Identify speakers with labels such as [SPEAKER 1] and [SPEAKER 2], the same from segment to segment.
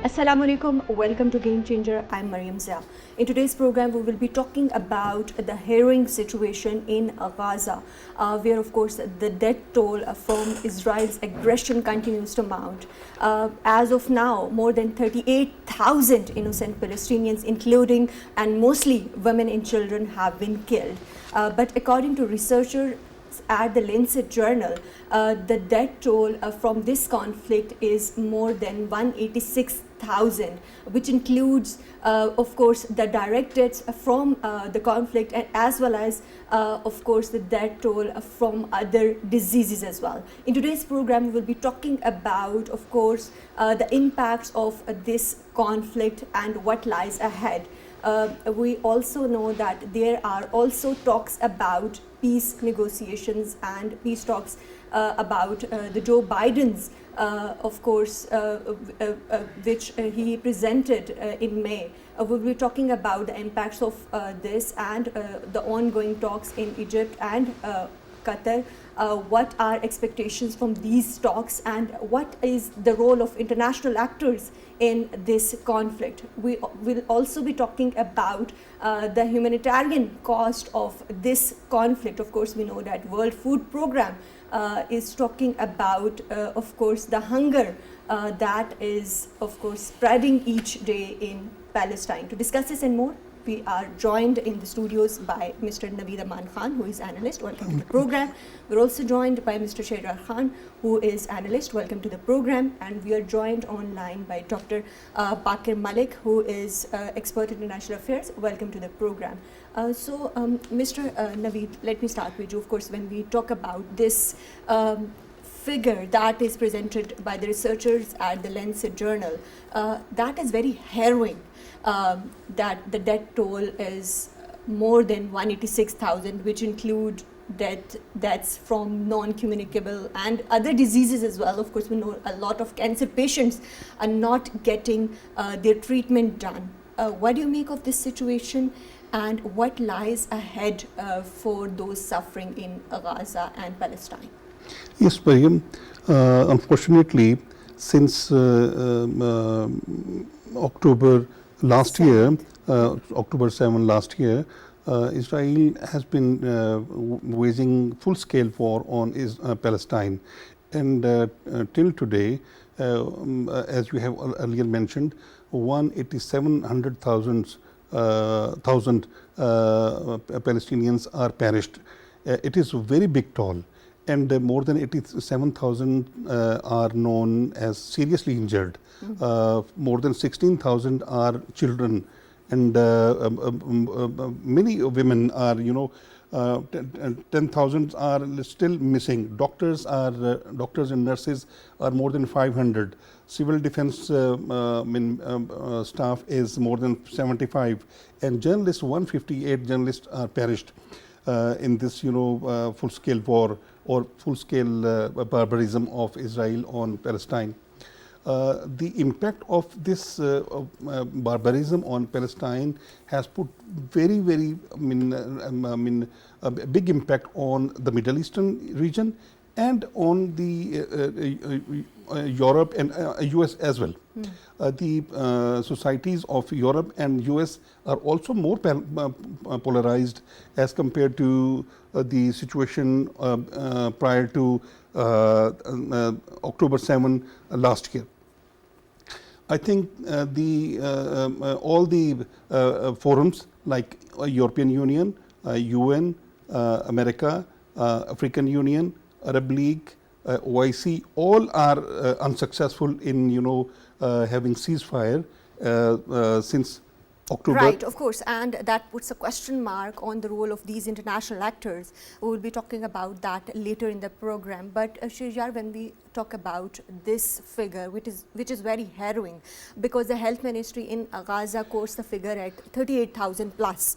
[SPEAKER 1] Assalamu alaikum, welcome to Game Changer. I'm Maryam Zia. In today's program, we will be talking about the harrowing situation in Gaza, where of course the death toll from Israel's aggression continues to mount. As of now, more than 38,000 innocent Palestinians, including and mostly women and children, have been killed. But according to researchers at the Lancet journal, the death toll from this conflict is more than 186,000, which includes, of course, the direct deaths from the conflict, and as well as, of course, the death toll from other diseases as well. In today's program, we will be talking about, of course, the impacts of this conflict and what lies ahead. We also know that there are also talks about peace negotiations and peace talks about the Joe Biden's, of course, which he presented in May. We'll be talking about the impacts of this and the ongoing talks in Egypt and Qatar. What are expectations from these talks, and what is the role of international actors in this conflict? We will also be talking about the humanitarian cost of this conflict. Of course, we know that World Food Program is talking about, of course, the hunger that is, of course, spreading each day in Palestine. To discuss this and more, we are joined in the studios by Mr. Naveed Aman Khan, who is analyst. Welcome to the program. We're also joined by Mr. Sheharyar, who is analyst. Welcome to the program. And we are joined online by Dr. Baqir Malik, who is expert in international affairs. Welcome to the program. Mr. Naveed, let me start with you. Of course, when we talk about this figure that is presented by the researchers at the Lancet journal, that is very harrowing. That the death toll is more than 186,000, which include deaths from non-communicable and other diseases as well. Of course, we know a lot of cancer patients are not getting their treatment done. What do you make of this situation, and what lies ahead for those suffering in Gaza and Palestine?
[SPEAKER 2] Yes, Maryam. Unfortunately, since October last year, October 7 last year, Israel has been waging full-scale war on Palestine, and till today, as you have earlier mentioned, 187,000 Palestinians are perished. It is a very big toll, and more than 87,000 are known as seriously injured. More than 16,000 are children, and many women are, 10,000 are still missing. Doctors and nurses are more than 500. Civil defense staff is more than 75, and journalists, 158 journalists are perished in this, full-scale war or full-scale barbarism of Israel on Palestine. The impact of this barbarism on Palestine has put very, very, a big impact on the Middle Eastern region and on the Europe and US as well. The societies of Europe and US are also more polarized as compared to the situation prior to October 7 last year. I think all the forums like European Union, UN, America, African Union, Arab League, OIC, all are unsuccessful in having ceasefire since October.
[SPEAKER 1] Right, of course, and that puts a question mark on the role of these international actors. We will be talking about that later in the program. But Sheharyar, when we talk about this figure, which is very harrowing, because the health ministry in Gaza quotes the figure at 38,000 plus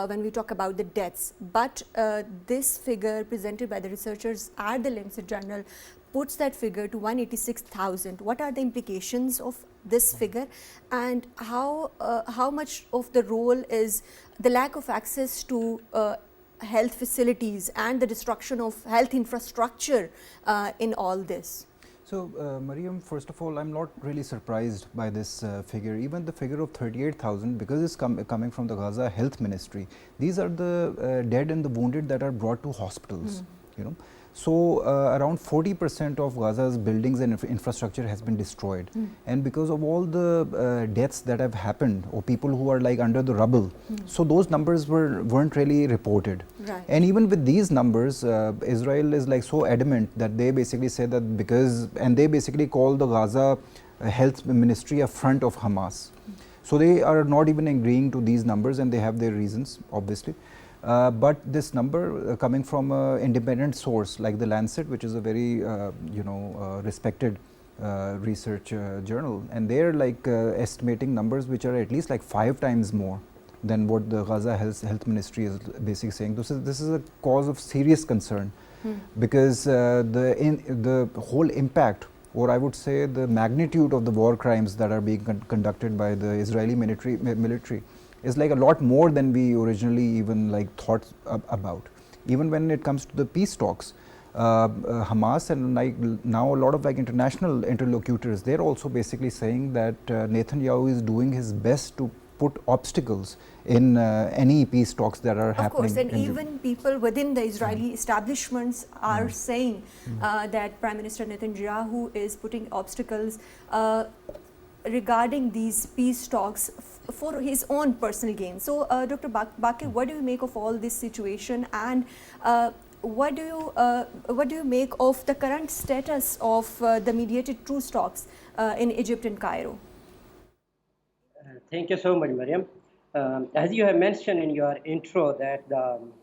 [SPEAKER 1] when we talk about the deaths. But this figure presented by the researchers at the Lancet journal puts that figure to 186,000. What are the implications of this figure, and how much of the role is the lack of access to health facilities and the destruction of health infrastructure in all this?
[SPEAKER 3] So, Maryam, first of all, I'm not really surprised by this figure. Even the figure of 38,000, because it's coming from the Gaza Health Ministry. These are the dead and the wounded that are brought to hospitals. You know, so around 40% of Gaza's buildings and infrastructure has been destroyed, and because of all the deaths that have happened, or people who are like under the rubble, so those numbers weren't really reported.
[SPEAKER 1] Right.
[SPEAKER 3] And even with these numbers, Israel is like so adamant that they basically say that because, and they basically call the Gaza Health Ministry a front of Hamas. So they are not even agreeing to these numbers, and they have their reasons, obviously. But this number coming from an independent source like the Lancet, which is a very respected research journal, and they're like estimating numbers which are at least like 5 times more than what the Gaza Health Ministry is basically saying. This is a cause of serious concern, because the whole impact, or I would say the magnitude of the war crimes that are being conducted by the Israeli military is like a lot more than we originally even like thought about. Even when it comes to the peace talks, Hamas and like now a lot of like international interlocutors, they're also basically saying that Netanyahu is doing his best to put obstacles in any peace talks that are happening.
[SPEAKER 1] Of course, and even people within the Israeli establishments are saying that Prime Minister Netanyahu is putting obstacles regarding these peace talks for his own personal gain. So, Dr. Baqir, what do you make of all this situation, and what do you make of the current status of the mediated truce talks in Egypt and Cairo?
[SPEAKER 4] Thank you so much, Maryam. As you have mentioned in your intro that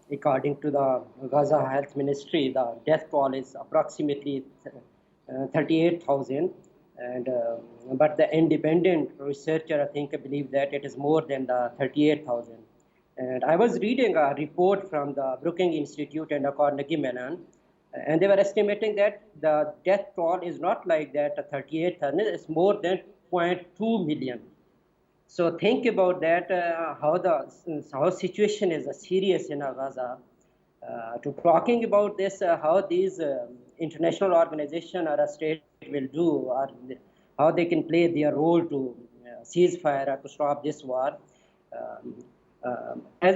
[SPEAKER 4] according to the Gaza Health Ministry, the death toll is approximately 38,000. And but the independent researcher, I believe that it is more than the 38,000. And I was reading a report from the Brookings Institute and the Carnegie Mellon, and they were estimating that the death toll is not like that 38,000; it's more than 0.2 million. So think about that, how situation is serious in Gaza. To talking about this, how these international organization or a state will do, or how they can play their role to cease fire or to stop this war. As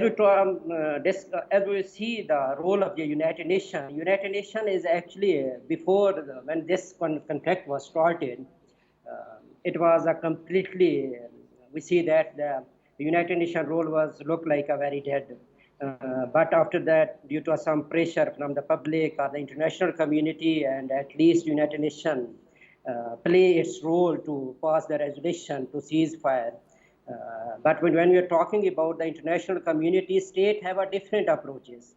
[SPEAKER 4] we see the role of the United Nations is actually before when this conflict was started, it was a completely. We see that the United Nations role was looked like a very dead. But after that, due to some pressure from the public or the international community, and at least United Nations play its role to pass the resolution to cease fire. But when we are talking about the international community, states have a different approaches.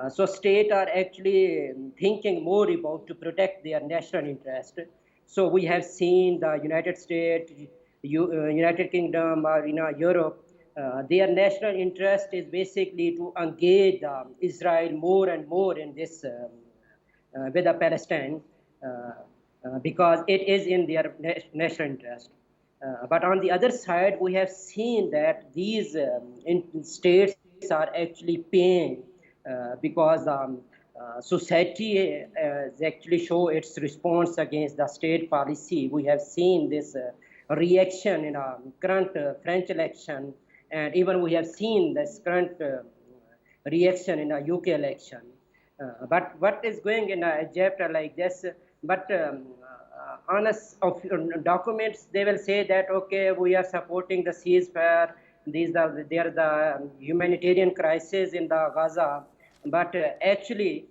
[SPEAKER 4] So states are actually thinking more about to protect their national interest. So we have seen the United States, United Kingdom, or Europe. Their national interest is basically to engage Israel more and more in this with the Palestine because it is in their national interest. But on the other side, we have seen that these states are actually paying because society actually show its response against the state policy. We have seen this reaction in a current French election, and even we have seen this current reaction in the UK election. But what is going in Egypt like this? But on documents, they will say that, okay, we are supporting the ceasefire. They are the humanitarian crisis in the Gaza. But actually,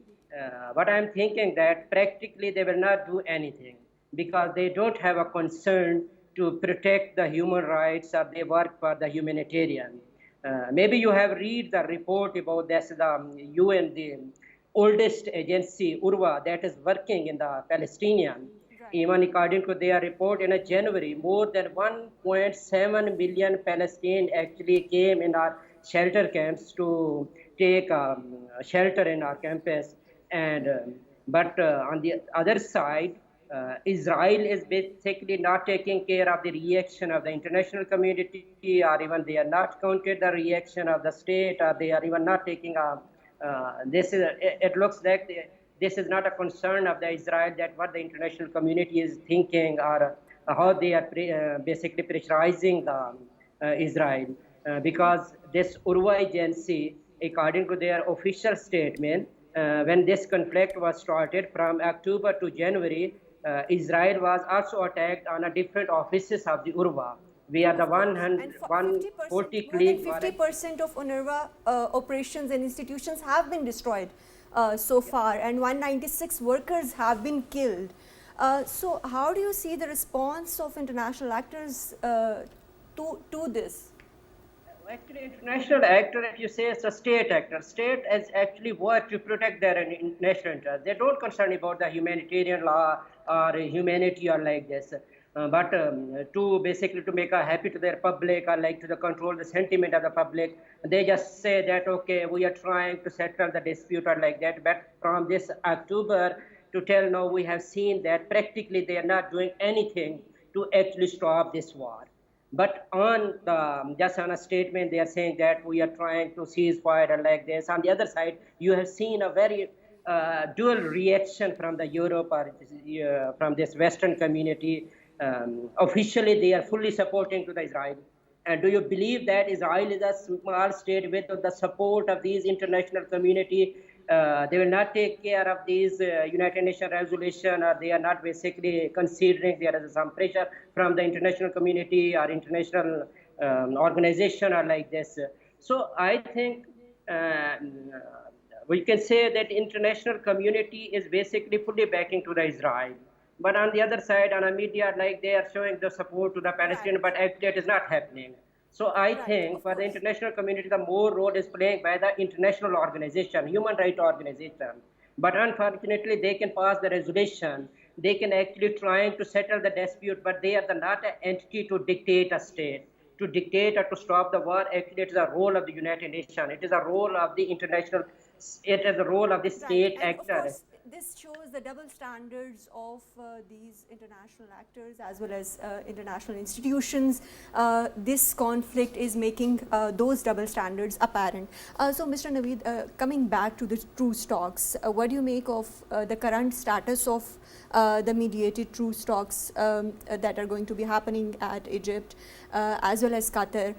[SPEAKER 4] what I'm thinking that practically they will not do anything because they don't have a concern to protect the human rights or they work for the humanitarian. Maybe you have read the report about this, the UN, the oldest agency, URWA, that is working in the Palestinian. Right. Even according to their report in January, more than 1.7 million Palestinians actually came in our shelter camps to take shelter in our campus. And but on the other side, Israel is basically not taking care of the reaction of the international community, or even they are not counted the reaction of the state, or they are even not taking this. It looks like this is not a concern of the Israel, that what the international community is thinking, or how they are basically pressurizing the Israel, because this Urwa agency, according to their official statement, when this conflict was started from October to January, Israel was also attacked on a different offices of the Urwa. We are the 140
[SPEAKER 1] more than
[SPEAKER 4] colleagues.
[SPEAKER 1] 50% of UNRWA operations and institutions have been destroyed so far, and 196 workers have been killed. So how do you see the response of international actors to this?
[SPEAKER 4] Actually, international actor, if you say it's a state actor, state has actually worked to protect their national interests. They don't concern about the humanitarian law or humanity or like this. But to basically to make a happy to their public, or like to the control the sentiment of the public, they just say that, okay, we are trying to settle the dispute or like that. But from this October to till now, we have seen that practically they are not doing anything to actually stop this war. But on the, just on a statement, they are saying that we are trying to cease fire like this. On the other side, you have seen a very dual reaction from the Europe or from this Western community. Officially, they are fully supporting to the Israel. And do you believe that Israel is a small state with the support of these international community? They will not take care of these United Nations resolution, or they are not basically considering there is some pressure from the international community or international organization or like this. So I think we can say that international community is basically fully backing to the Israel. But on the other side, on a media, like they are showing the support to the Palestinian, but actually it is not happening. So I think for the international community, the more role is playing by the international organization, human rights organization. But unfortunately, they can pass the resolution. They can actually trying to settle the dispute, but they are not an entity to dictate a state, to dictate or to stop the war. Actually, it is a role of the United Nations. It is a role of the international. It is the role of the state actor.
[SPEAKER 1] Of course, this shows the double standards of these international actors as well as international institutions. This conflict is making those double standards apparent. So, Mr. Naveed, coming back to the truce talks, what do you make of the current status of the mediated truce talks that are going to be happening at Egypt as well as Qatar?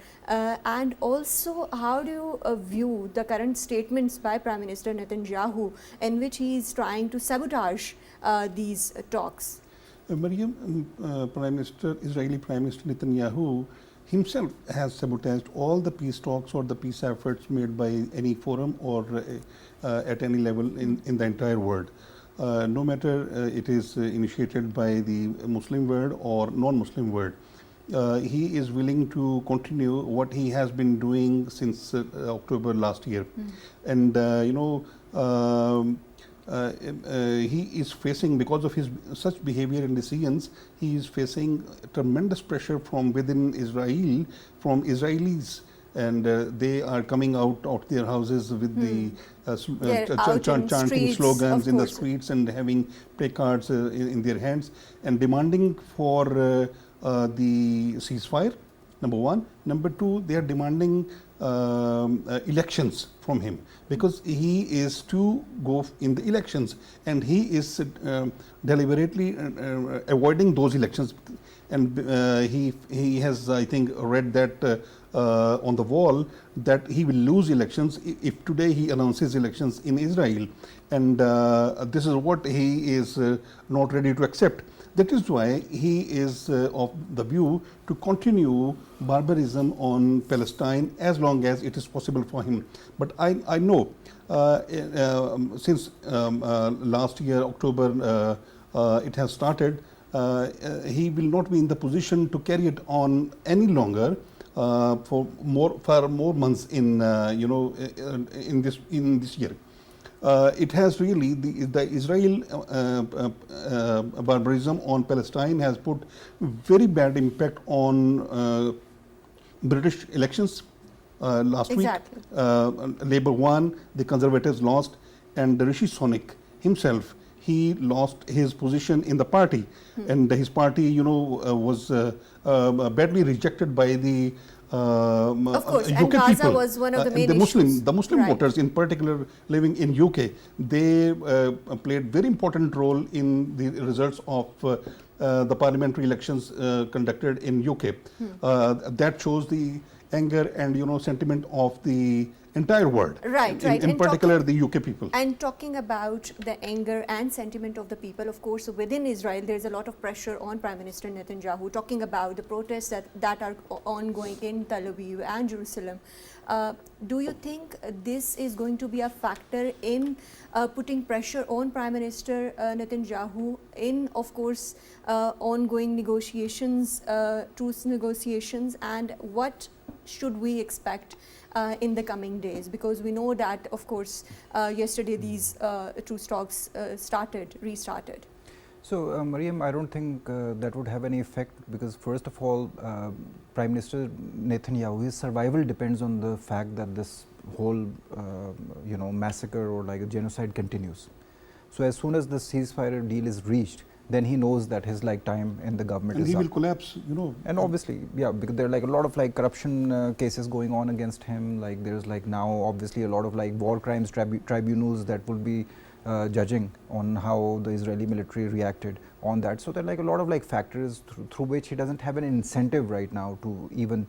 [SPEAKER 1] And also, how do you view the current statements by Prime Minister Netanyahu in which he is trying to sabotage these talks?
[SPEAKER 2] Maryam, Israeli Prime Minister Netanyahu himself has sabotaged all the peace talks or the peace efforts made by any forum or at any level in the entire world. No matter it is initiated by the Muslim world or non-Muslim world. He is willing to continue what he has been doing since October last year. And he is facing, because of his such behavior and decisions, he is facing tremendous pressure from within Israel, from Israelis. And they are coming out their houses with the chanting slogans in the streets and having placards in their hands and demanding for the ceasefire, number one. Number two, they are demanding elections from him, because he is to go in the elections, and he is deliberately avoiding those elections. And he has, I think, read that on the wall that he will lose elections if today he announces elections in Israel. And this is what he is not ready to accept. That is why he is of the view to continue barbarism on Palestine as long as it is possible for him. But I know since last year, October, it has started, he will not be in the position to carry it on any longer for more months in in this year. It has really the Israel barbarism on Palestine has put very bad impact on British elections last week. Labour won, the Conservatives lost, and Rishi Sunak himself, he lost his position in the party, and his party, was badly rejected by the
[SPEAKER 1] Of course,
[SPEAKER 2] UK
[SPEAKER 1] and Gaza
[SPEAKER 2] people,
[SPEAKER 1] was one of the main
[SPEAKER 2] the
[SPEAKER 1] issues.
[SPEAKER 2] Muslim
[SPEAKER 1] Right.
[SPEAKER 2] voters in particular living in UK, they played very important role in the results of the parliamentary elections conducted in UK. That shows the anger and sentiment of the entire world.
[SPEAKER 1] Right, right.
[SPEAKER 2] In
[SPEAKER 1] And
[SPEAKER 2] particular,
[SPEAKER 1] talking-
[SPEAKER 2] the UK people.
[SPEAKER 1] And talking about the anger and sentiment of the people, of course, within Israel, there is a lot of pressure on Prime Minister Netanyahu, talking about the protests that are ongoing in Tel Aviv and Jerusalem. Do you think this is going to be a factor in putting pressure on Prime Minister Netanyahu in, of course, ongoing negotiations, truce negotiations, and what should we expect in the coming days? Because we know that, of course, yesterday these truce talks restarted.
[SPEAKER 3] So, Maryam, I don't think that would have any effect, because first of all, Prime Minister Netanyahu, his survival depends on the fact that this whole massacre or like a genocide continues. So as soon as the ceasefire deal is reached, then he knows that his time in the government
[SPEAKER 2] And
[SPEAKER 3] is
[SPEAKER 2] he
[SPEAKER 3] up.
[SPEAKER 2] will collapse,
[SPEAKER 3] And obviously, yeah, because there are a lot of corruption cases going on against him. There's now obviously a lot of war crimes tribunals that will be judging on how the Israeli military reacted on that. So there are a lot of factors through which he doesn't have an incentive right now to even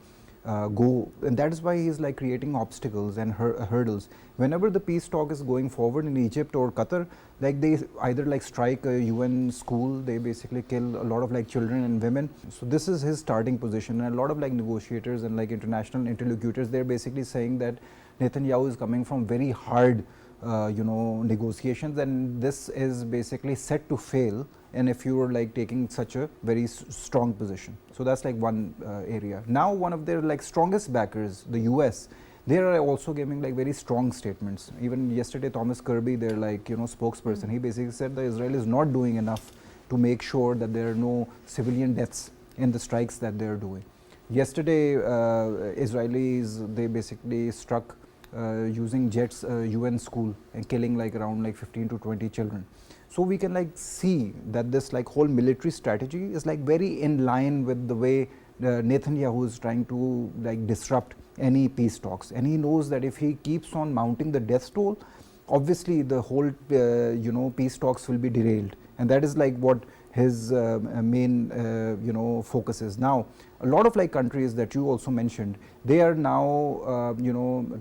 [SPEAKER 3] go, and that is why he is creating obstacles and hurdles. Whenever the peace talk is going forward in Egypt or Qatar, they either strike a UN school, they basically kill a lot of children and women. So this is his starting position, and a lot of negotiators and international interlocutors, they're basically saying that Netanyahu is coming from very hard negotiations, and this is basically set to fail, and if you were taking such a very strong position. So that's one area. Now one of their strongest backers, the US, they are also giving very strong statements. Even yesterday, Thomas Kirby, their spokesperson, he basically said that Israel is not doing enough to make sure that there are no civilian deaths in the strikes that they are doing. Yesterday, Israelis, they basically struck using jets UN school and killing around 15 to 20 children. So we can see that this whole military strategy is very in line with the way Netanyahu is trying to disrupt any peace talks, and he knows that if he keeps on mounting the death toll, obviously the whole peace talks will be derailed, and that is what his main focus is. Now a lot of countries that you also mentioned, they are now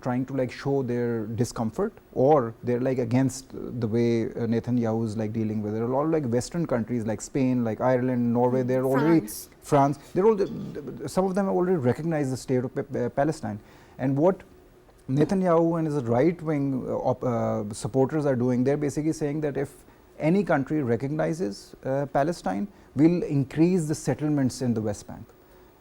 [SPEAKER 3] trying to show their discomfort, or they're against the way Netanyahu is dealing with it. A lot of Western countries like Spain, like Ireland, Norway, they're already France, they're all some of them have already recognized the state of Palestine. And what Netanyahu and his right-wing supporters are doing, they're basically saying that if any country recognizes Palestine, will increase the settlements in the West Bank.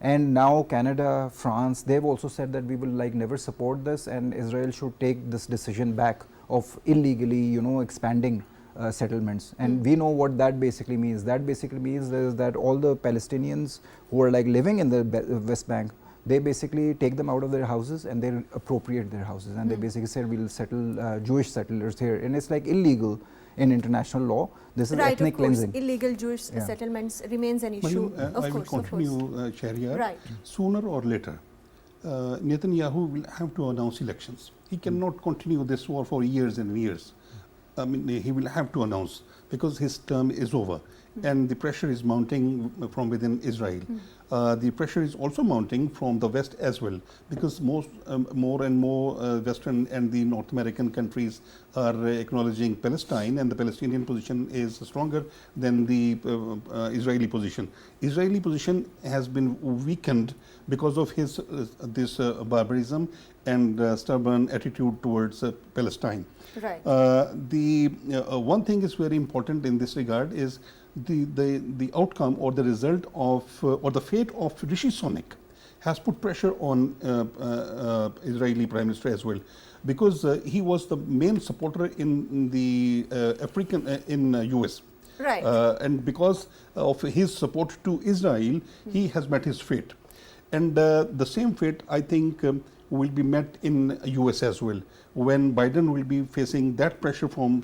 [SPEAKER 3] And now Canada, France, they've also said that we will never support this, and Israel should take this decision back of illegally expanding settlements. And we know what that basically means. That basically means that all the Palestinians who are living in the West Bank, they basically take them out of their houses and they appropriate their houses, and they basically say we'll settle Jewish settlers here, and it's in in international law. This is
[SPEAKER 1] right,
[SPEAKER 3] ethnic
[SPEAKER 1] of course,
[SPEAKER 3] cleansing.
[SPEAKER 1] illegal Jewish settlements remains an issue.
[SPEAKER 2] I will continue, Sheharyar.
[SPEAKER 1] Right.
[SPEAKER 2] Sooner or later, Netanyahu will have to announce elections. He cannot continue this war for years and years. I mean, he will have to announce, because his term is over, and the pressure is mounting from within Israel. The pressure is also mounting from the West as well, because more and more Western and the North American countries are acknowledging Palestine, and the Palestinian position is stronger than the Israeli position. Israeli position has been weakened because of his this barbarism and stubborn attitude towards Palestine.
[SPEAKER 1] Right.
[SPEAKER 2] The one thing is very important in this regard is the outcome or the result of or the fate of Rishi Sunak has put pressure on Israeli Prime Minister as well, because he was the main supporter in the in US.
[SPEAKER 1] Right.
[SPEAKER 2] And because of his support to Israel, he has met his fate. And the same fate, I think, will be met in US as well, when Biden will be facing that pressure from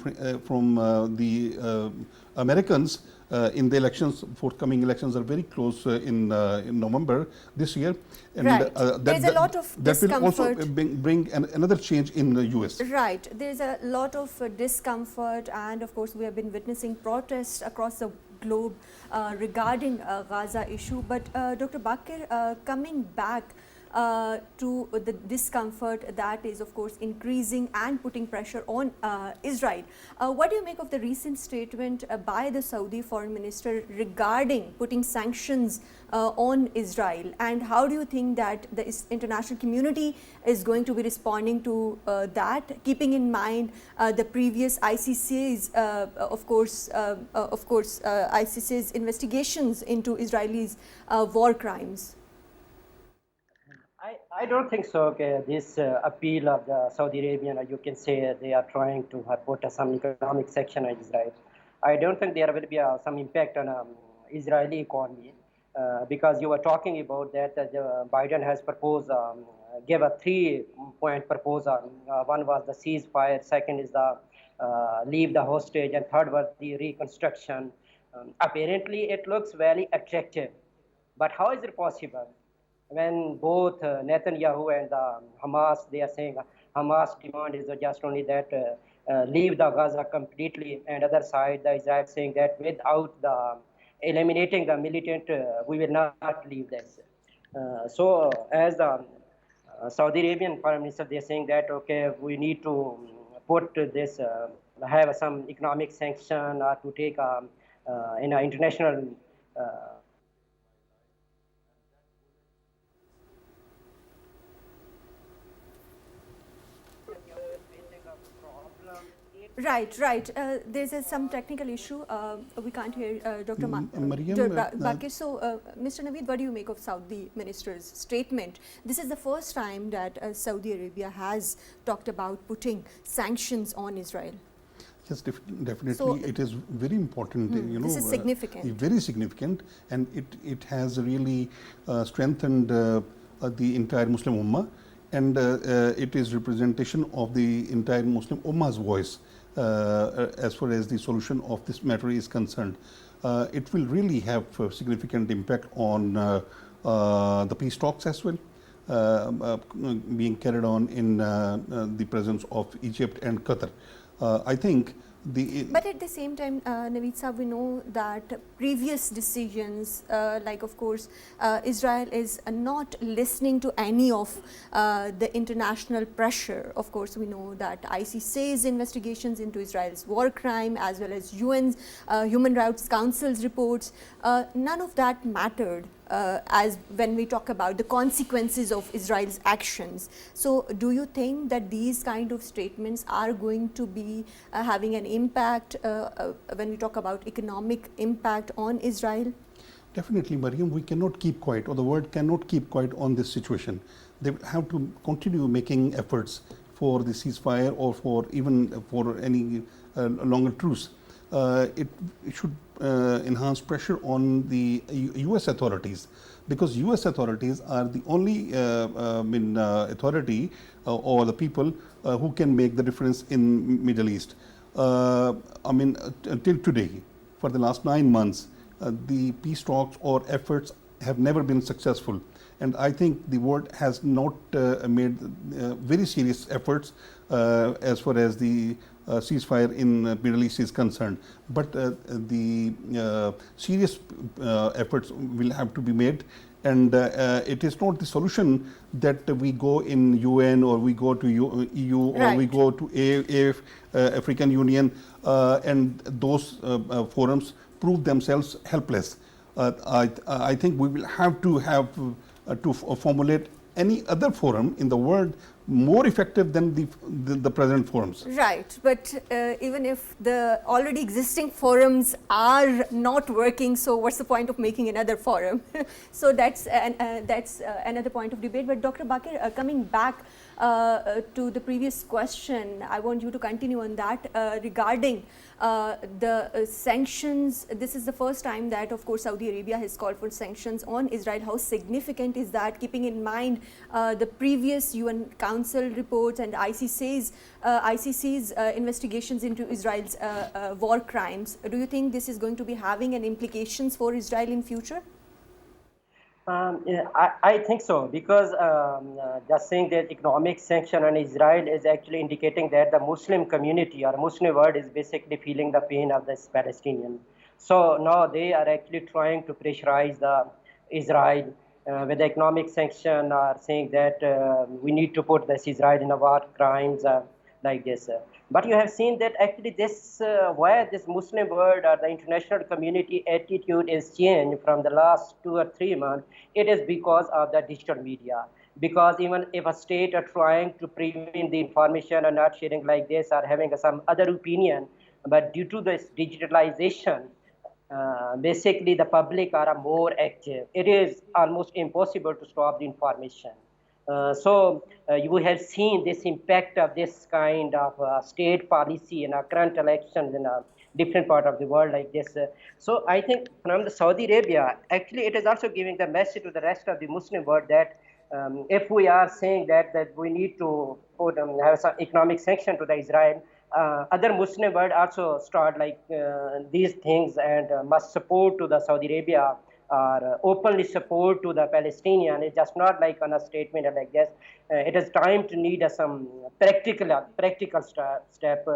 [SPEAKER 2] the Americans in the elections. Forthcoming elections are very close in November this year, and
[SPEAKER 1] Right. There's a lot of
[SPEAKER 2] that will also
[SPEAKER 1] discomfort.
[SPEAKER 2] bring another change in the US.
[SPEAKER 1] Right. There's a lot of discomfort, and of course we have been witnessing protests across the globe regarding Gaza issue. But Dr. Baqir, coming back to the discomfort that is of course increasing and putting pressure on Israel. What do you make of the recent statement by the Saudi foreign minister regarding putting sanctions on Israel, and how do you think that the international community is going to be responding to that, keeping in mind the previous ICC's ICC's investigations into Israelis' war crimes?
[SPEAKER 4] I don't think so. Okay, this appeal of the Saudi Arabian, you can say they are trying to put some economic sanction on Israel. I don't think there will be some impact on Israeli economy because you were talking about that Biden has proposed, gave a 3-point proposal. One was the ceasefire, second is the leave the hostage, and third was the reconstruction. Apparently, it looks very attractive, but how is it possible? When both Netanyahu and Hamas, they are saying Hamas demand is just only that leave the Gaza completely, and other side, the Israel saying that without the eliminating the militant, we will not leave this. So as the Saudi Arabian Prime Minister, they are saying that, okay, we need to put this, have some economic sanction or to take in an international
[SPEAKER 1] Right. There's some technical issue. We can't hear Dr.
[SPEAKER 2] Maryam,
[SPEAKER 1] Baqir. So, Mr. Naveed, what do you make of Saudi minister's statement? This is the first time that Saudi Arabia has talked about putting sanctions on Israel.
[SPEAKER 2] Yes, definitely.
[SPEAKER 1] So,
[SPEAKER 2] it is very important.
[SPEAKER 1] This is significant.
[SPEAKER 2] Very significant, and it has really strengthened the entire Muslim Ummah, and it is representation of the entire Muslim Ummah's voice as far as the solution of this matter is concerned. It will really have a significant impact on the peace talks as well, being carried on in the presence of Egypt and Qatar. I think
[SPEAKER 1] but at the same time, Naveed Saab, we know that previous decisions, like of course, Israel is not listening to any of the international pressure. Of course, we know that ICC's investigations into Israel's war crime, as well as UN's Human Rights Council's reports, none of that mattered. As when we talk about the consequences of Israel's actions. So do you think that these kind of statements are going to be having an impact when we talk about economic impact on Israel?
[SPEAKER 2] Definitely, Maryam, we cannot keep quiet, or the world cannot keep quiet on this situation. They have to continue making efforts for the ceasefire or for even for any longer truce. It should enhance pressure on the US authorities, because US authorities are the only authority or the people who can make the difference in Middle East. Until today, for the last 9 months, the peace talks or efforts have never been successful, and I think the world has not made very serious efforts as far as the ceasefire in Middle East is concerned. But the serious efforts will have to be made, and it is not the solution that we go in UN or we go to EU or we go to African Union and those forums prove themselves helpless. I think we will have to formulate any other forum in the world more effective than the present forums.
[SPEAKER 1] Right, but even if the already existing forums are not working, so what's the point of making another forum? So that's another point of debate. But Dr. Baqir, coming back to the previous question, I want you to continue on that regarding the sanctions. This is the first time that, of course, Saudi Arabia has called for sanctions on Israel. How significant is that, keeping in mind the previous UN Council Council reports and ICC's investigations into Israel's war crimes. Do you think this is going to be having an implications for Israel in future?
[SPEAKER 4] Yeah, I think so, because just saying that economic sanction on Israel is actually indicating that the Muslim community or Muslim world is basically feeling the pain of this Palestinian. So now they are actually trying to pressurize the Israel with the economic sanction, or saying that we need to put this Israel in a war crimes like this. But you have seen that actually this why this Muslim world or the international community attitude is changed from the last 2 or 3 months. It is because of the digital media. Because even if a state are trying to prevent the information or not sharing like this or having some other opinion, but due to this digitalization, basically the public are more active. It is almost impossible to stop the information. You have seen this impact of this kind of state policy in our current elections in a different part of the world like this. So I think from the Saudi Arabia, actually it is also giving the message to the rest of the Muslim world that if we are saying that we need to put, have some economic sanction to the Israel, other Muslim world also start like these things and must support to the Saudi Arabia or openly support to the Palestinian. It's just not like on a statement like this. It is time to need some practical step.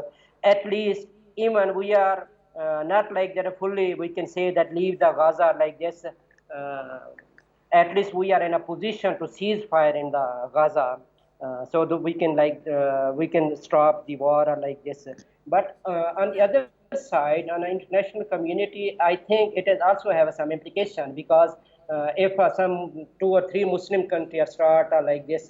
[SPEAKER 4] At least even we are not like that fully, we can say that leave the Gaza like this. At least we are in a position to cease fire in the Gaza, so that we can stop the war like this. But on the other side, on the international community, I think it has also have some implication, because if some 2 or 3 Muslim countries start like this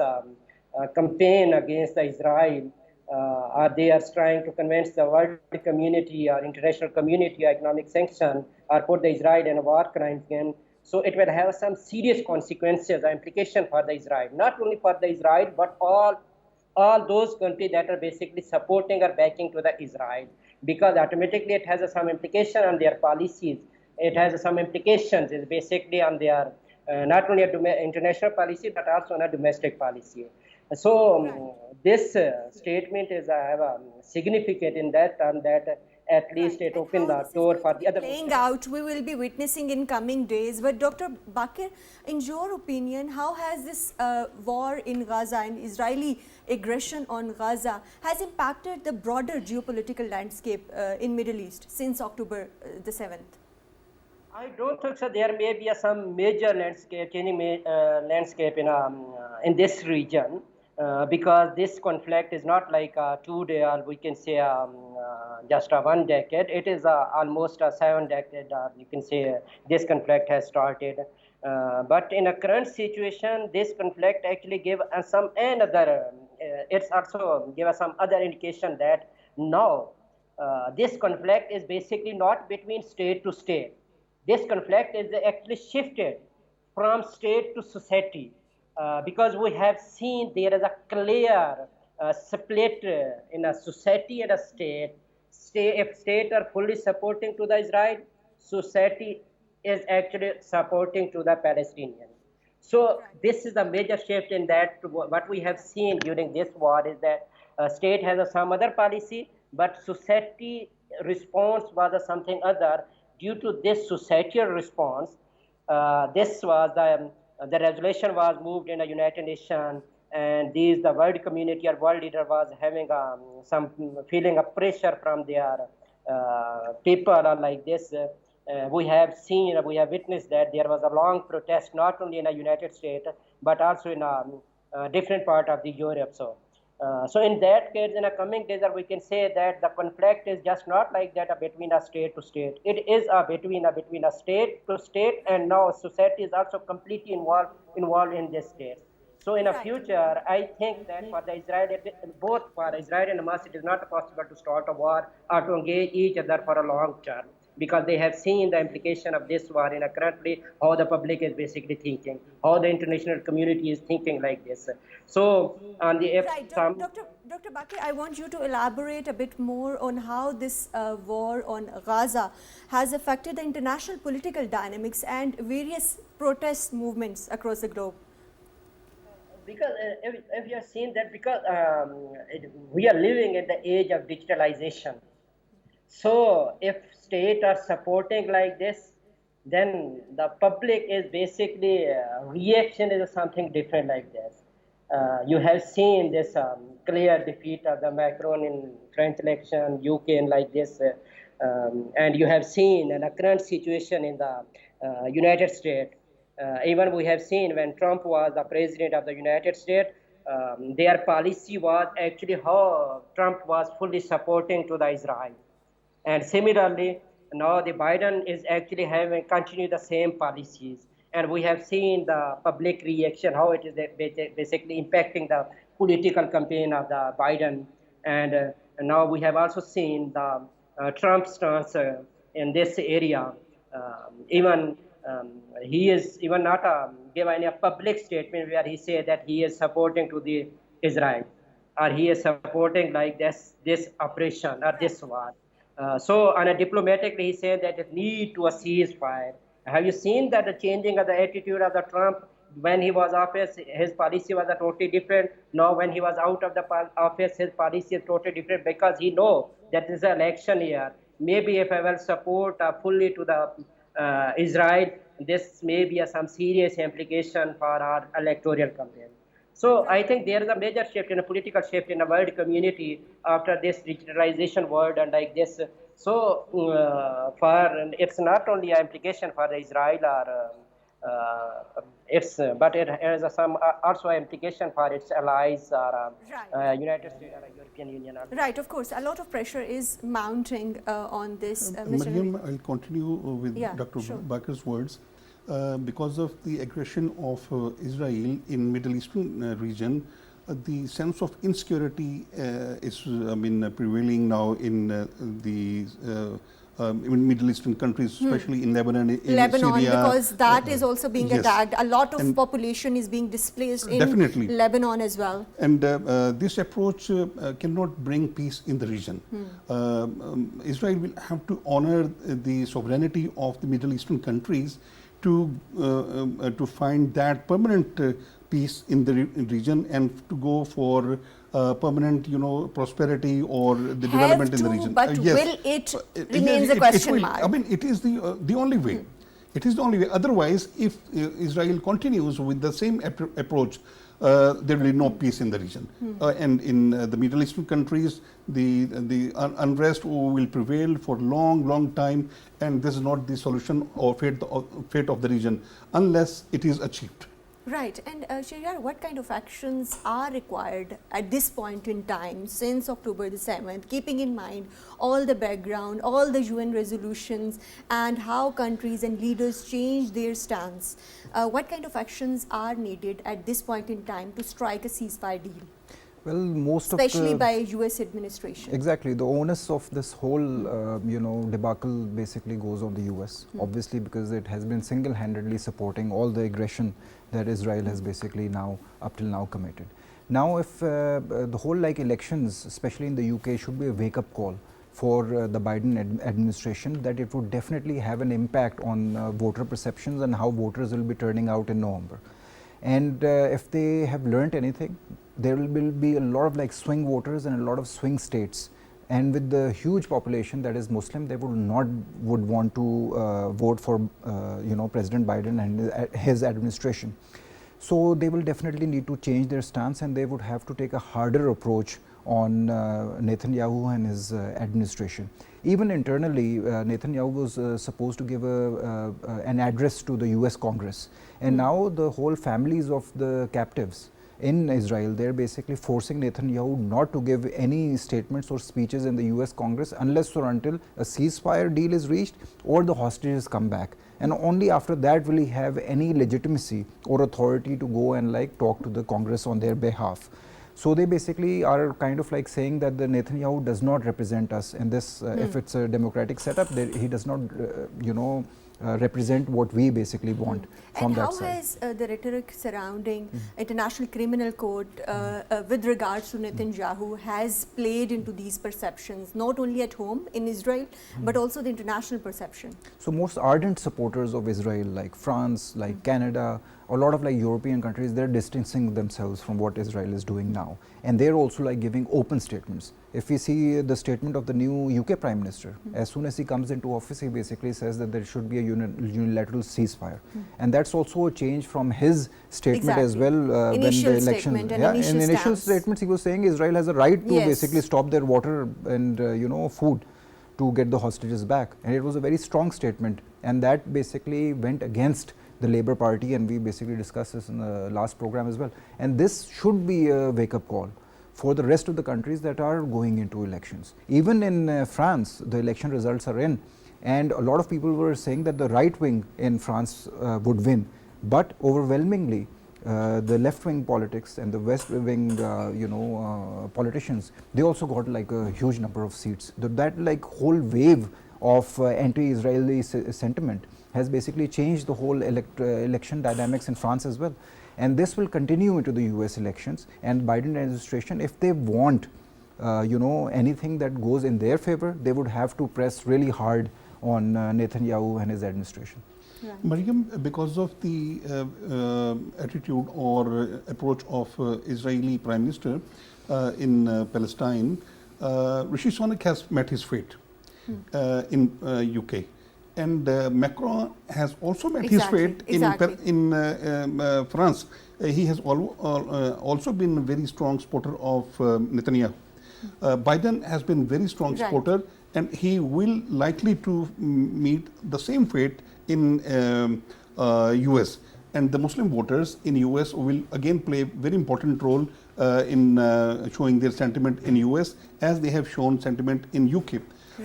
[SPEAKER 4] campaign against the Israel, or they are trying to convince the world community or international community economic sanction or put the Israel in a war crimes again. So it will have some serious consequences or implication for the Israel, not only for the Israel, but all those countries that are basically supporting or backing to the Israel, because automatically it has some implication on their policies. It has some implications is basically on their not only international policy, but also on a domestic policy. So this statement is significant in that term, that at least it opened the door for the other
[SPEAKER 1] playing out. We will be witnessing in coming days. But Dr. Baqir, in your opinion, how has this war in Gaza and Israeli aggression on Gaza has impacted the broader geopolitical landscape in Middle East since October the 7th?
[SPEAKER 4] I don't think so. There may be some major changing landscape in this region, because this conflict is not like 2 day, or we can say just 1 decade. It is almost 7 decades. You can say this conflict has started. But in a current situation, this conflict actually gave some another. It's also give us some other indication that now this conflict is basically not between state to state. This conflict is actually shifted from state to society, because we have seen there is a clear split in a society and a state. If state are fully supporting to the Israel, society is actually supporting to the Palestinian. So this is a major shift in that. What we have seen during this war is that state has some other policy, but society response was something other. Due to this societal response, this was the resolution was moved in the United Nations, and the world community or world leader was having some feeling of pressure from their people or like this. We have witnessed that there was a long protest, not only in the United States, but also in a different part of the Europe. So in that case, in the coming days, we can say that the conflict is just not like that between a state to state. It is between a state to state, and now society is also completely involved in this state. So in the future, I think that for the Israel, both for Israel and Hamas, it is not possible to start a war or to engage each other for a long term, because they have seen the implication of this war in currently how the public is basically thinking, how the international community is thinking like this. So on the
[SPEAKER 1] Dr. Baqir, I want you to elaborate a bit more on how this war on Gaza has affected the international political dynamics and various protest movements across the globe.
[SPEAKER 4] because if you have seen that, because we are living in the age of digitalization. So if state are supporting like this, then the public is basically reaction is something different like this. You have seen this clear defeat of the Macron in French election, UK, and like this, and you have seen the current situation in the United States. Even we have seen when Trump was the president of the United States, their policy was actually how Trump was fully supporting to the Israel. And similarly, now the Biden is actually having continue the same policies. And we have seen the public reaction, how it is basically impacting the political campaign of the Biden. And now we have also seen the Trump stance in this area. Even he is even not given a public statement where he said that he is supporting to the Israel, or he is supporting like this operation or this war. So on a diplomatically, he said that it need to a ceasefire. Have you seen that the changing of the attitude of the Trump when he was office? His policy was totally different. Now when he was out of the office, his policy is totally different because he know that this is an election year. Maybe if I will support fully to the Israel, this may be some serious implication for our electoral campaign. So I think there is a major shift in a political shift in the world community after this digitalization world and like this. So it's not only an implication for Israel or but it has some also implication for its allies or United States or European Union.
[SPEAKER 1] Right, of course, a lot of pressure is mounting on this. Mr.
[SPEAKER 2] Maryam,
[SPEAKER 1] Naveed.
[SPEAKER 2] I'll continue with Dr.
[SPEAKER 1] Sure.
[SPEAKER 2] Baqir's words. Because of the aggression of Israel in Middle Eastern region, the sense of insecurity is prevailing now in in Middle Eastern countries, especially in Lebanon, in Syria.
[SPEAKER 1] Because that is also being
[SPEAKER 2] yes.
[SPEAKER 1] attacked. A lot of population is being displaced in
[SPEAKER 2] Definitely.
[SPEAKER 1] Lebanon as well.
[SPEAKER 2] And this approach cannot bring peace in the region. Israel will have to honor the sovereignty of the Middle Eastern countries to find that permanent peace in the region and to go for permanent, prosperity or the development in the region.
[SPEAKER 1] But will it remains a question mark?
[SPEAKER 2] I mean, it is the only way. It is the only way. Otherwise, if Israel continues with the same approach, there will be no peace in the region. And in the Middle Eastern countries, the unrest will prevail for long time, and this is not the solution or fate of the region unless it is achieved.
[SPEAKER 1] Right, and Sheharyar, what kind of actions are required at this point in time since October the 7th, keeping in mind all the background, all the UN resolutions and how countries and leaders change their stance? What kind of actions are needed at this point in time to strike a ceasefire deal?
[SPEAKER 3] Well,
[SPEAKER 1] especially by US administration.
[SPEAKER 3] Exactly. The onus of this whole, debacle basically goes on the US, obviously, because it has been single-handedly supporting all the aggression that Israel has basically up till now committed. Now, if the whole elections, especially in the UK, should be a wake-up call for the Biden administration, that it would definitely have an impact on voter perceptions and how voters will be turning out in November. And if they have learnt anything, there will be a lot of swing voters and a lot of swing states. And with the huge population that is Muslim, they would want to vote for President Biden and his administration. So they will definitely need to change their stance, and they would have to take a harder approach on Netanyahu and his administration. Even internally, Netanyahu was supposed to give an address to the US Congress, and now the whole families of the captives in Israel, they're basically forcing Netanyahu not to give any statements or speeches in the US Congress unless or until a ceasefire deal is reached or the hostages come back. And only after that will he have any legitimacy or authority to go and talk to the Congress on their behalf. So they basically are kind of saying that the Netanyahu does not represent us in this, if it's a democratic setup, he does not, represent what we basically want from that side.
[SPEAKER 1] And how has the rhetoric surrounding International Criminal Court with regards to Netanyahu has played into these perceptions, not only at home in Israel, but also the international perception?
[SPEAKER 3] So most ardent supporters of Israel, like France, like Canada, a lot of like European countries, they're distancing themselves from what Israel is doing now, and they're also like giving open statements. If we see the statement of the new UK Prime Minister, as soon as he comes into office, he basically says that there should be a unilateral ceasefire, and that's also a change from his statement as well.
[SPEAKER 1] Initial
[SPEAKER 3] when the election,
[SPEAKER 1] statement and
[SPEAKER 3] in initial
[SPEAKER 1] stance.
[SPEAKER 3] statements, he was saying Israel has a right to basically stop their water and food to get the hostages back, and it was a very strong statement, and that basically went against the Labour Party, and we basically discussed this in the last program as well. And this should be a wake-up call for the rest of the countries that are going into elections. Even in France, the election results are in, and a lot of people were saying that the right wing in France would win, but overwhelmingly the left-wing politics and the west-wing politicians, they also got like a huge number of seats. That like whole wave of anti-Israeli sentiment has basically changed the whole election dynamics in France as well. And this will continue into the US elections, and Biden administration, if they want anything that goes in their favor, they would have to press really hard on Netanyahu and his administration.
[SPEAKER 1] Right.
[SPEAKER 2] Maryam, because of the attitude or approach of Israeli Prime Minister in Palestine, Rishi Sunak has met his fate in UK, and Macron has also met his fate in France. He has also been a very strong supporter of Netanyahu. Biden has been very strong supporter, and he will likely to meet the same fate in US, and the Muslim voters in US will again play a very important role in showing their sentiment in US, as they have shown sentiment in UK.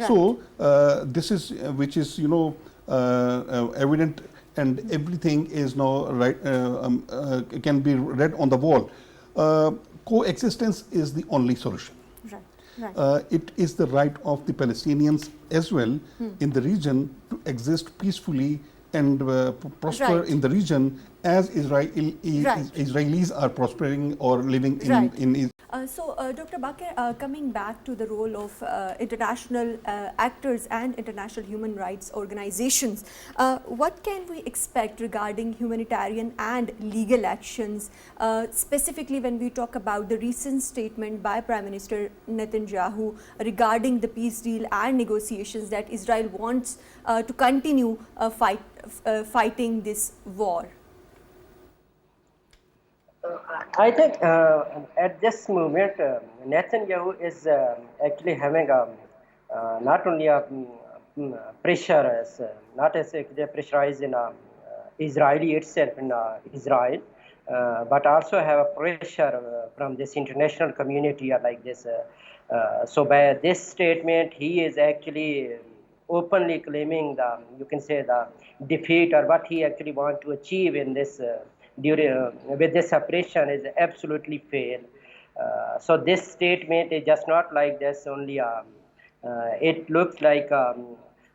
[SPEAKER 2] So this is which is evident, and everything is now can be read on the wall. Coexistence is the only solution. It is the right of the Palestinians as well in the region to exist peacefully and prosper in the region, as Israelis are prospering or living in Israel.
[SPEAKER 1] So, Dr. Baqir, coming back to the role of international actors and international human rights organizations, what can we expect regarding humanitarian and legal actions, specifically when we talk about the recent statement by Prime Minister Netanyahu regarding the peace deal and negotiations that Israel wants to continue fighting this war?
[SPEAKER 4] I think at this moment, Netanyahu is actually having not only a pressure, not as pressurized in Israeli itself in Israel, but also have a pressure from this international community like this. So by this statement, he is actually openly claiming you can say the defeat, or what he actually wants to achieve in this with this operation is absolutely fail. So this statement is just not like this only. It looks like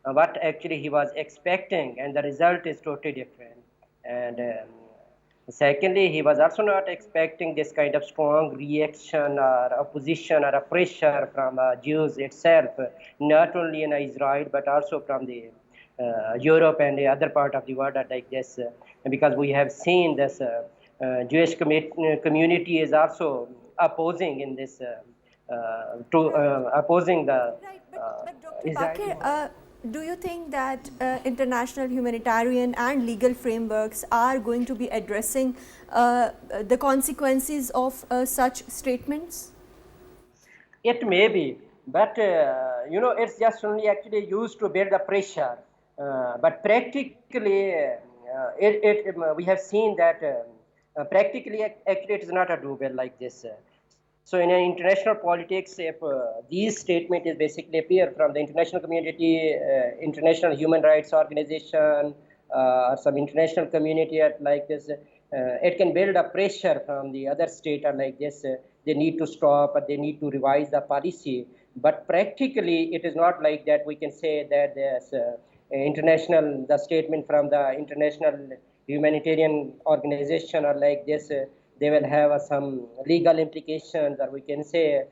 [SPEAKER 4] what actually he was expecting, and the result is totally different. And secondly, he was also not expecting this kind of strong reaction or opposition or a pressure from Jews itself, not only in Israel but also from the Europe and the other part of the world like this, because we have seen this Jewish community is also opposing in this opposing the
[SPEAKER 1] But Dr. Baqir, do you think that international humanitarian and legal frameworks are going to be addressing the consequences of such statements?
[SPEAKER 4] It may be, but it's just only actually used to build the pressure. But practically, we have seen that practically, actually, it is not a doable like this. So in international politics, if these statements is basically appear from the international community, international human rights organization, or some international community like this, it can build a pressure from the other state like this. They need to stop, or they need to revise the policy. But practically, it is not like that. We can say that there's the statement from the international humanitarian organization or like this, they will have some legal implications, or we can say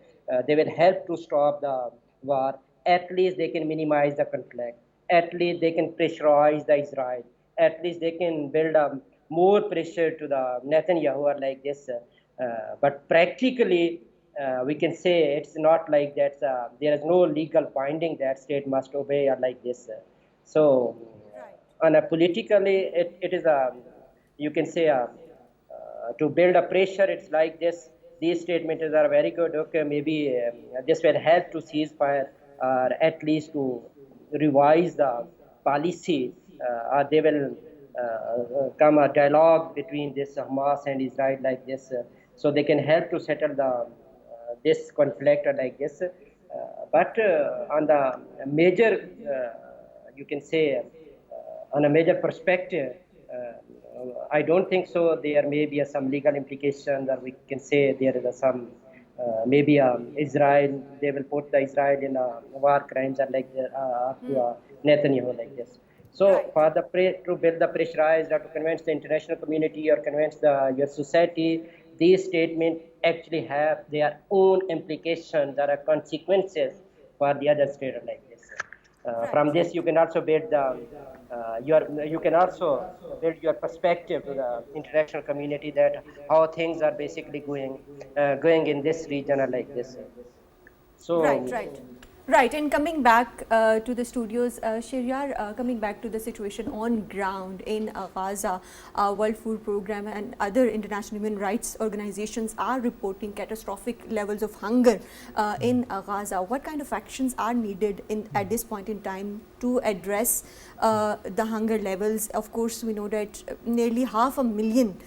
[SPEAKER 4] they will help to stop the war. At least they can minimize the conflict. At least they can pressurize the Israel. At least they can build a more pressure to the Netanyahu or like this. But practically, we can say it's not like that. There is no legal binding that state must obey or like this. So, on a politically, it is a, you can say to build a pressure. It's like this. These statements are very good. Okay, maybe this will help to cease fire, or at least to revise the policy, or they will come a dialogue between this Hamas and Israel like this, so they can help to settle the this conflict like this. But on the major, you can say, on a major perspective, I don't think so. There may be some legal implications, or we can say there is some maybe Israel, they will put the Israel in war crimes or like Netanyahu like this. So for the to build the pressurized or to convince the international community or convince your society, these statements actually have their own implications. There are consequences for the other state like this. From this, you can also build you can also build your perspective to the international community that how things are basically going in this region or like this. So
[SPEAKER 1] Right, and coming back to the studios, Sheharyar, coming back to the situation on ground in Gaza, World Food Programme and other international human rights organizations are reporting catastrophic levels of hunger in Gaza. What kind of actions are needed at this point in time to address the hunger levels? Of course, we know that nearly 500,000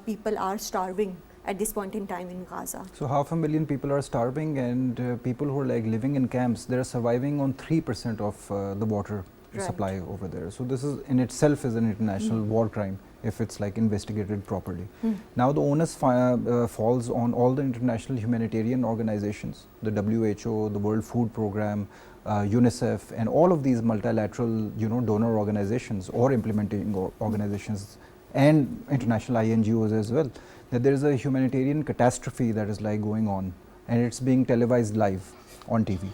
[SPEAKER 1] people are starving at this point in time in Gaza.
[SPEAKER 3] So 500,000 people are starving, and people who are like living in camps, they're surviving on 3% of the water supply over there. So this is in itself is an international war crime if it's like investigated properly. Now the onus falls on all the international humanitarian organizations, the WHO, the World Food Programme, UNICEF, and all of these multilateral, donor organizations or implementing organizations, and international INGOs as well, that there is a humanitarian catastrophe that is like going on, and it's being televised live on TV.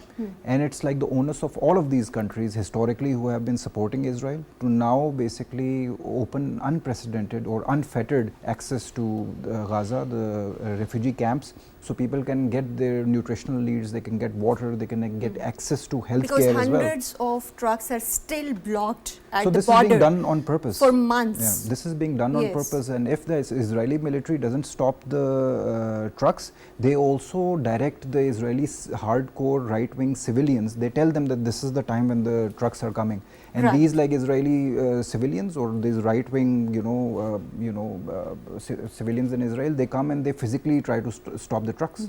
[SPEAKER 3] And it's like the onus of all of these countries historically who have been supporting Israel to now basically open unprecedented or unfettered access to Gaza, the refugee camps, so people can get their nutritional needs, they can get water, they can get access to health care as well.
[SPEAKER 1] Because hundreds of trucks are still blocked at the border.
[SPEAKER 3] So this is being done on purpose.
[SPEAKER 1] For months.
[SPEAKER 3] Yeah, this is being done on purpose, and if the Israeli military doesn't stop the trucks, they also direct the Israeli hardcore right-wing civilians. They tell them that this is the time when the trucks are coming, and these like Israeli civilians or these right-wing, civilians in Israel, they come and they physically try to stop the trucks.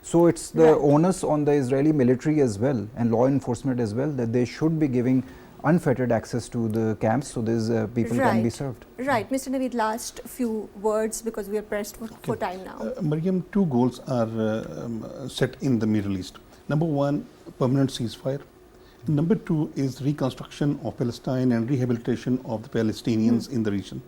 [SPEAKER 3] So it's the onus on the Israeli military as well and law enforcement as well that they should be giving unfettered access to the camps so these people can be served.
[SPEAKER 1] Right. Mr. Naveed, last few words because we are pressed for time now.
[SPEAKER 2] Maryam, two goals are set in the Middle East. Number one, permanent ceasefire. Number two is reconstruction of Palestine and rehabilitation of the Palestinians in the region.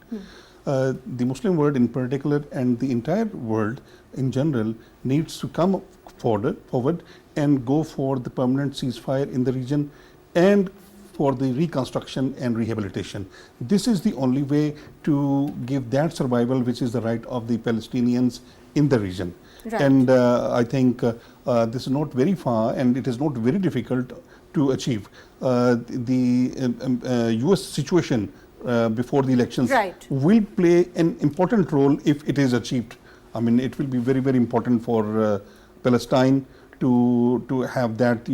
[SPEAKER 2] The Muslim world in particular and the entire world in general needs to come forward and go for the permanent ceasefire in the region and for the reconstruction and rehabilitation. This is the only way to give that survival, which is the right of the Palestinians in the region. And I think this is not very far and it is not very difficult to achieve. The US situation before the elections will play an important role if it is achieved. I mean, it will be very, very important for Palestine to have that,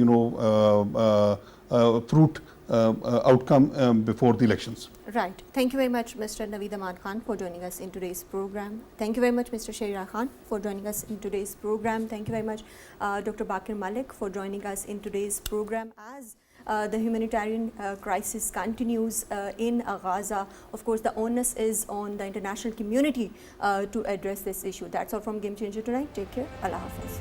[SPEAKER 2] fruit outcome before the elections.
[SPEAKER 1] Right. Thank you very much, Mr. Naveed Ahmad Khan, for joining us in today's program. Thank you very much, Mr. Sheharyar Khan, for joining us in today's program. Thank you very much, Dr. Baqir Malik, for joining us in today's program. As the humanitarian crisis continues in Gaza, of course, the onus is on the international community to address this issue. That's all from Game Changer tonight. Take care. Allah Hafiz.